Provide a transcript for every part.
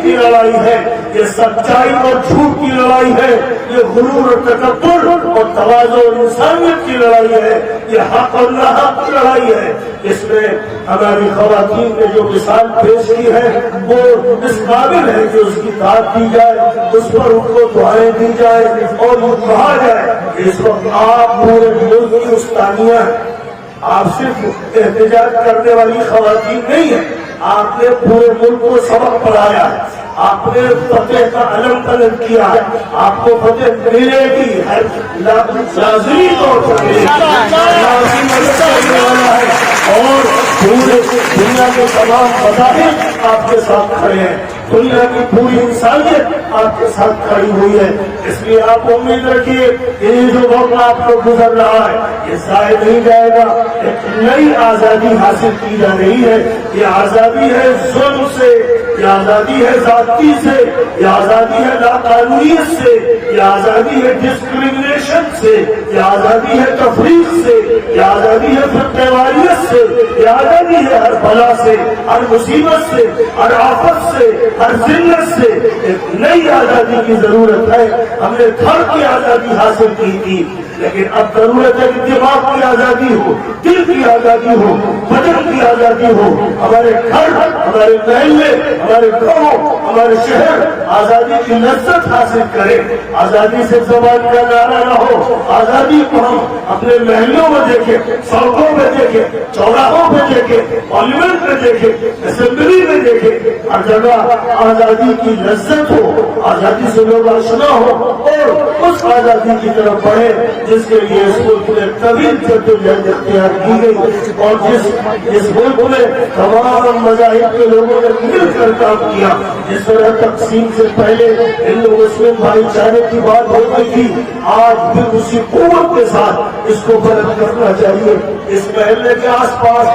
کی لڑائی ہے، یہ سچائی اور جھوٹ کی لڑائی ہے، یہ غرور اور تکبر اور تواضع اور انسانیت کی لڑائی ہے، یہ حق اور ناحق کی لڑائی ہے۔ اس میں ہماری خواتین نے جو مثال پیش کی ہے وہ اس قابل ہے کہ اس کی داد دی جائے، اس پر ان کو دعائیں دی جائے اور یہ کہا جائے کہ اس وقت آپ پورے ملک کی استانیہ ہیں، آپ صرف احتجاج کرنے والی خواتین نہیں ہیں، آپ نے پورے ملک کو سبق پڑھایا ہے، آپ نے فتح کا علم بلند کیا ہے، آپ کو فتح ملے گی، لازمی طور پر اور پورے دنیا کے تمام مذاہب آپ کے ساتھ کھڑے ہیں، دنیا کی پوری انسانیت آپ کے ساتھ کھڑی ہوئی ہے۔ اس لیے آپ امید رکھیے کہ یہ جو وقت آپ کو گزر رہا ہے یہ ضائع نہیں جائے گا، ایک نئی آزادی حاصل کی جا رہی ہے۔ یہ آزادی ہے ظلم سے، یہ آزادی ہے ذاتی سے، یہ آزادی ہے لاقانونیت سے، یہ آزادی ہے ڈسکریمنیشن سے، یہ آزادی ہے تفریق سے، یہ آزادی ہے فتنے واریت سے، یہ آزادی ہے ہر بلا سے، ہر مصیبت سے، ہر آفت سے، ہر ذلت سے۔ ایک نئی آزادی کی ضرورت ہے۔ ہم نے گھر کی آزادی حاصل کی تھی، لیکن اب ضرورت ہے کہ دماغ کی آزادی ہو، دل کی آزادی ہو، بدن کی آزادی ہو، ہمارے گھر، ہمارے محلے، ہمارے گاؤں، ہمارے شہر آزادی کی لذت حاصل کریں۔ آزادی سے زبان کا نعرہ نہ ہو، آزادی کو ہم اپنے محلوں میں دیکھیں، سڑکوں میں دیکھیں، چوراہوں میں دیکھیں، پارلیمنٹ میں دیکھیں، اسمبلی میں دیکھیں، ہر جگہ آزادی کی لذت ہو، آزادی سے لوگ آشنا ہو اور اس آزادی کی طرف بڑھے جس کے لیے اس ملک میں طویل جدوجہد اختیار کی گئی اور جس ملک میں تمام مذاہب کے لوگوں نے مل کر کام کیا۔ جس طرح تقسیم سے پہلے ہندو مسلم بھائی چارے کی بات ہو گئی تھی، آج بھی اسی قوت کے ساتھ اس کو بلند کرنا چاہیے۔ اس محلے کے آس پاس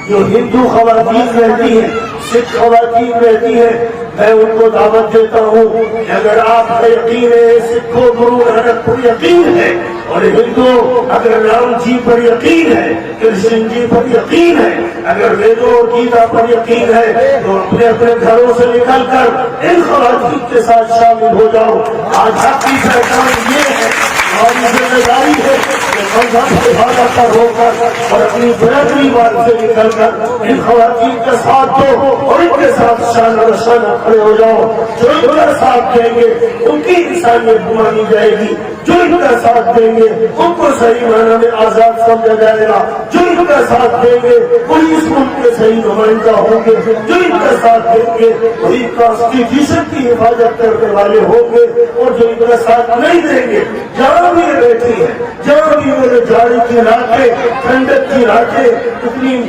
جو ہندو خواتین رہتی ہیں، سکھ خواتین رہتی ہیں، میں ان کو دعوت دیتا ہوں کہ اگر آپ کا یقین ہے، سکھوں گرو نانک پر یقین ہے اور ہندو اگر رام جی پر یقین ہے، کرشن جی پر یقین ہے، اگر ویدوں اور گیتا پر یقین ہے تو اپنے اپنے گھروں سے نکل کر ان خواتین کے ساتھ شامل ہو جاؤ۔ آج آپ کی پہچان یہ ہے، ہماری ذمہ داری ہے کہ مذہب سے بھاگا کر ہو کر اور اپنی برادری بات سے نکل کر ان خواتین کا ساتھ دو اور ان کے ساتھ شانہ بشانہ کھڑے ہو جاؤ۔ جو ان کا ساتھ دیں گے ان کی انسانیت مانی جائے گی، جو ان کا ساتھ دیں گے ان کو صحیح معنی میں آزاد سمجھا جائے گا، جو ان کا ساتھ دیں گے وہی اس ملک کے صحیح نمائندہ ہوں گے، جو ان کا ساتھ دیں گے وہی کانسٹیٹیوشن کی حفاظت کرنے والے ہوں گے، اور جو ان کا ساتھ نہیں دیں گے جہاں بھی بیٹھی ہے، جہاں بھی میرے جاڑی کی راتیں، ٹھنڈک کی راتیں اتنی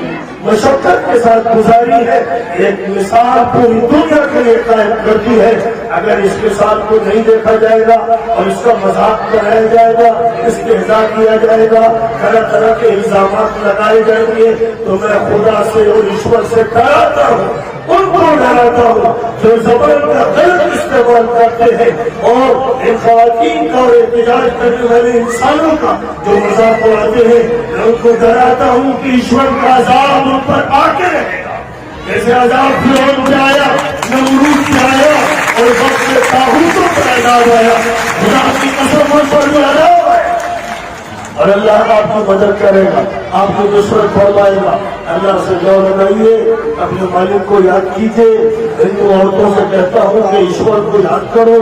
مشقت کے ساتھ گزاری ہے، ایک مثال پوری دنیا کے لیے قائم کرتی ہے۔ اگر اس مثال کو نہیں دیکھا جائے گا اور اس کا مذاق بنایا جائے گا، استہزاء کیا جائے گا، طرح طرح کے الزامات لگائے جائیں گے، تو میں خدا سے اور ایشور سے ڈراتا ہوں، ان کو ڈراتا ہوں جو زبان کا غلط استعمال کرتے ہیں اور ان خواتین کا اور احتجاج کرنے والے انسانوں کا جو مذاق اڑاتے ہیں، میں ان کو ڈراتا ہوں کہ ایشور کا عذاب ان پر آ کے رہے گا، جیسے عذاب فرعون پہ آیا، نمرود پہ آیا اور وقت سے طاغوتوں پر عذاب آیا، خدا کی قسم ان پر بھی عذاب ہے۔ اور اللہ آپ کی مدد کرے گا، آپ کی نصرت فرمائے گا۔ اللہ سے دعا لگائیے، اپنے مالک کو یاد کیجیے۔ ہندو عورتوں سے کہتا ہوں کہ ایشور کو یاد کرو،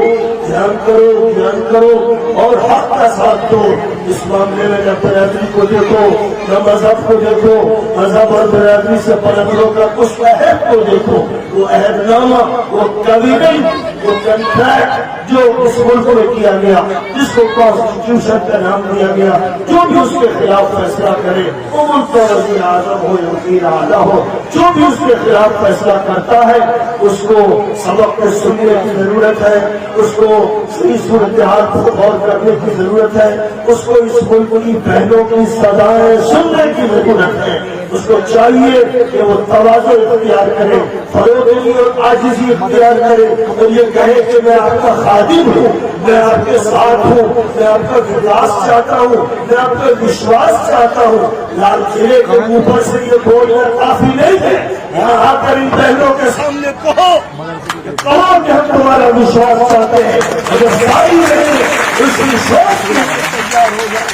دھیان کرو، دھیان کرو اور حق کا ساتھ دو۔ اس معاملے میں نہ برادری کو دیکھو، نہ مذہب کو دیکھو، مذہب اور برادری سے پلندوں کا اس عہد کو دیکھو، وہ عہد نامہ، وہ کویننٹ، وہ کنٹریکٹ جو اس ملک میں کیا گیا، جس کو کانسٹیٹیوشن کا نام دیا گیا، جو بھی اس کے خلاف فیصلہ کرے، وہ ملک کا وزیر اعظم ہو یا وزیر اعلیٰ ہو، جو بھی اس کے خلاف فیصلہ کرتا ہے اس کو سبق کو سننے کی ضرورت ہے، اس کو کو صحیح صورتحال کو غور کرنے کی ضرورت ہے. اس کو اس ملک کی بہنوں کی صدائیں سننے کی ضرورت ہے. اس کو چاہیے کہ وہ تواضع اختیار کرے, فروغی اور عاجزی اختیار کرے اور یہ کہے کہ میں آپ کا خادم ہوں, میں آپ کے ساتھ ہوں, میں آپ کا وکاس چاہتا ہوں, میں آپ کا وشواس چاہتا ہوں. لال قلعے کے اوپر سے یہ بولنا کافی نہیں ہے. یہاں آ کر ان بہنوں کے سامنے کہو کہ ہم تمہارا وشواس چاہتے ہیں. اگر ساری نہیں اس وشواس تیار ہو جائے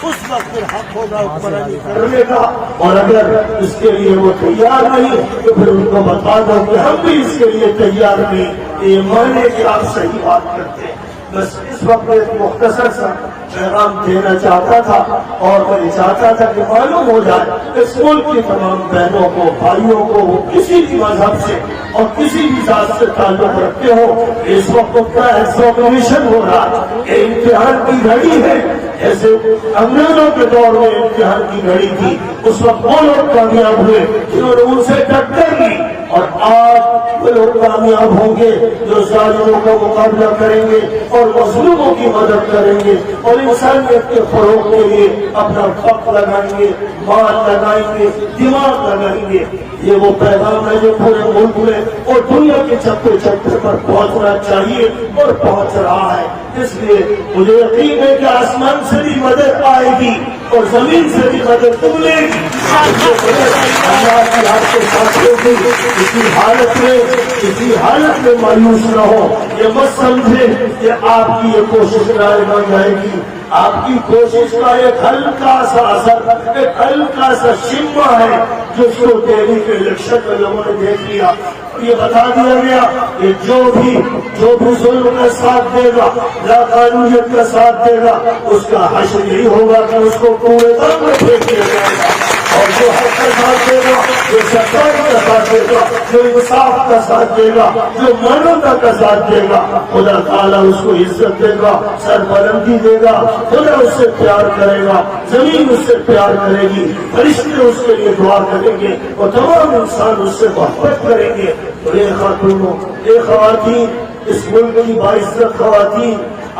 اس وقت پھر حق ہوگا حکمرانی کرنے کا. اور اگر اس کے لیے وہ تیار نہیں تو پھر ان کو بتا دو کہ ہم بھی اس کے لیے تیار نہیں. یہ مانے کہ آپ صحیح بات کرتے ہیں. بس اس وقت ایک مختصر سا پیغام دینا چاہتا تھا اور میں چاہتا تھا کہ معلوم ہو جائے اس ملک کی تمام بہنوں کو, بھائیوں کو, وہ کسی بھی مذہب سے اور کسی بھی ذات سے تعلق رکھتے ہو. اس وقت کا ایگزامینیشن ہو رہا ہے, امتحان کی گھڑی ہے. ایسے انگریزوں کے دور میں امتحان کی گھڑی تھی, اس وقت وہ لوگ کامیاب ہوئے جنہوں نے ان سے ٹکر لی, اور آج وہ لوگ کامیاب ہوں گے جو ظالموں کا مقابلہ کریں گے اور مظلوموں کی مدد کریں گے اور انسانیت کے فروغ کے لیے اپنا وقت لگائیں گے, مال لگائیں گے, دماغ لگائیں گے. یہ وہ پیغام ہے جو پورے ملک میں اور دنیا کے چھپے چھپے پر پہنچنا چاہیے اور پہنچ رہا ہے. اس لیے مجھے یقین ہے کہ آسمان سے بھی مدد آئے گی اور زمین سے بھی مدد ملے گی. اللہ کی آپ کے ساتھ ہوگی. کسی حالت میں مایوس نہ ہو. یہ مت سمجھے کہ آپ کی یہ کوشش نائب بن جائے گی. آپ کی کوشش کا ایک ہلکا سا اثر, ایک ہلکا سا شمع ہے جس کو دہلی کے الیکشن میں لوگوں نے دیکھ لیا. یہ بتا دیا گیا کہ جو بھی ظلم کا ساتھ دے گا, لاقانونیت کا ساتھ دے گا, اس کا حشر یہی ہوگا کہ اس کو پورے دم میں پھینک دیا جائے گا. اور جو حق کا ساتھ دے گا, جو سچائی کا ساتھ دے گا, جو انصاف کا ساتھ دے گا, جو مانوتا کا ساتھ دے گا, خدا تعالیٰ اس کو عزت دے گا, سربلندی دے گا. خدا اس سے پیار کرے گا, زمین اس سے پیار کرے گی, فرشتے اس کے لیے دعا کریں گے اور تمام انسان اس سے محبت کریں گے. تو اے خاتونوں, اے خواتین, اس ملک کی باعزت خواتین,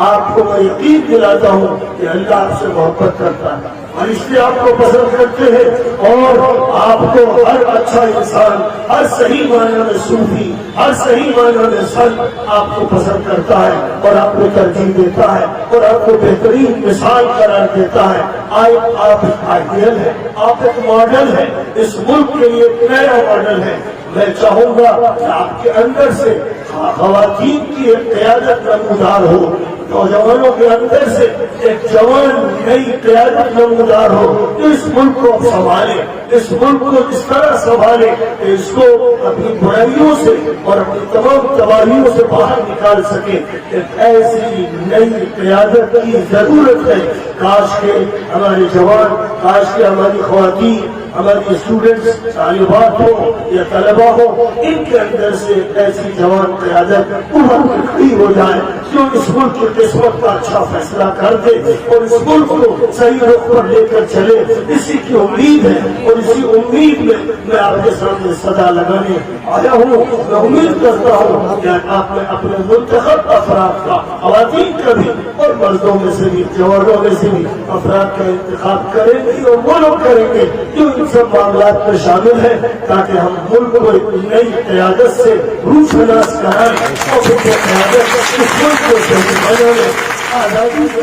آپ کو میں یقین دلاتا ہوں کہ اللہ آپ سے محبت کرتا ہے, فرشتے آپ کو پسند کرتے ہیں اور آپ کو ہر اچھا انسان, ہر صحیح معنی میں صوفی, ہر صحیح معنی میں سنت آپ کو پسند کرتا ہے اور آپ کو ترجیح دیتا ہے اور آپ کو بہترین مثال قرار دیتا ہے. آپ ایک آئیڈیل ہے, آپ ایک ماڈل ہے, اس ملک کے لیے ایک نیا ماڈل ہے. میں چاہوں گا کہ آپ کے اندر سے خواتین کی ایک قیادت نمودار ہو, نوجوانوں کے اندر سے ایک جوان نئی قیادت نمودار ہو جو اس ملک کو سنبھالے, اس ملک کو اس طرح سنبھالے کہ اس کو اپنی برائیوں سے اور اپنی تمام تباہیوں سے باہر نکال سکے. ایک ایسی نئی قیادت کی ضرورت ہے. کاش کے ہمارے جوان, کاش کے ہماری خواتین, ہماری اسٹوڈنٹس, طالبات ہو یا طلبا ہو, ان کے اندر سے ایسی جوان قیادت ابھر کے کھڑی ہو جائے جو اس ملک کی قسمت کا اچھا فیصلہ کر دے اور اس ملک کو صحیح رخ پر لے کر چلے. اسی کی امید ہے اور اسی امید میں میں آپ کے سامنے صدا لگانے آیا ہوں. میں امید کرتا ہوں کہ آپ نے اپنے منتخب افراد کا, خواتین کا بھی اور مردوں میں سے بھی, جوانوں میں سے بھی افراد کا انتخاب کریں گے اور وہ لوگ کریں گے جو ان سب معاملات میں شامل ہیں تاکہ ہم ملک کو ایک نئی قیادت سے روشناس کرائیں اور پھر قیادت اس ملک کو آزادی سے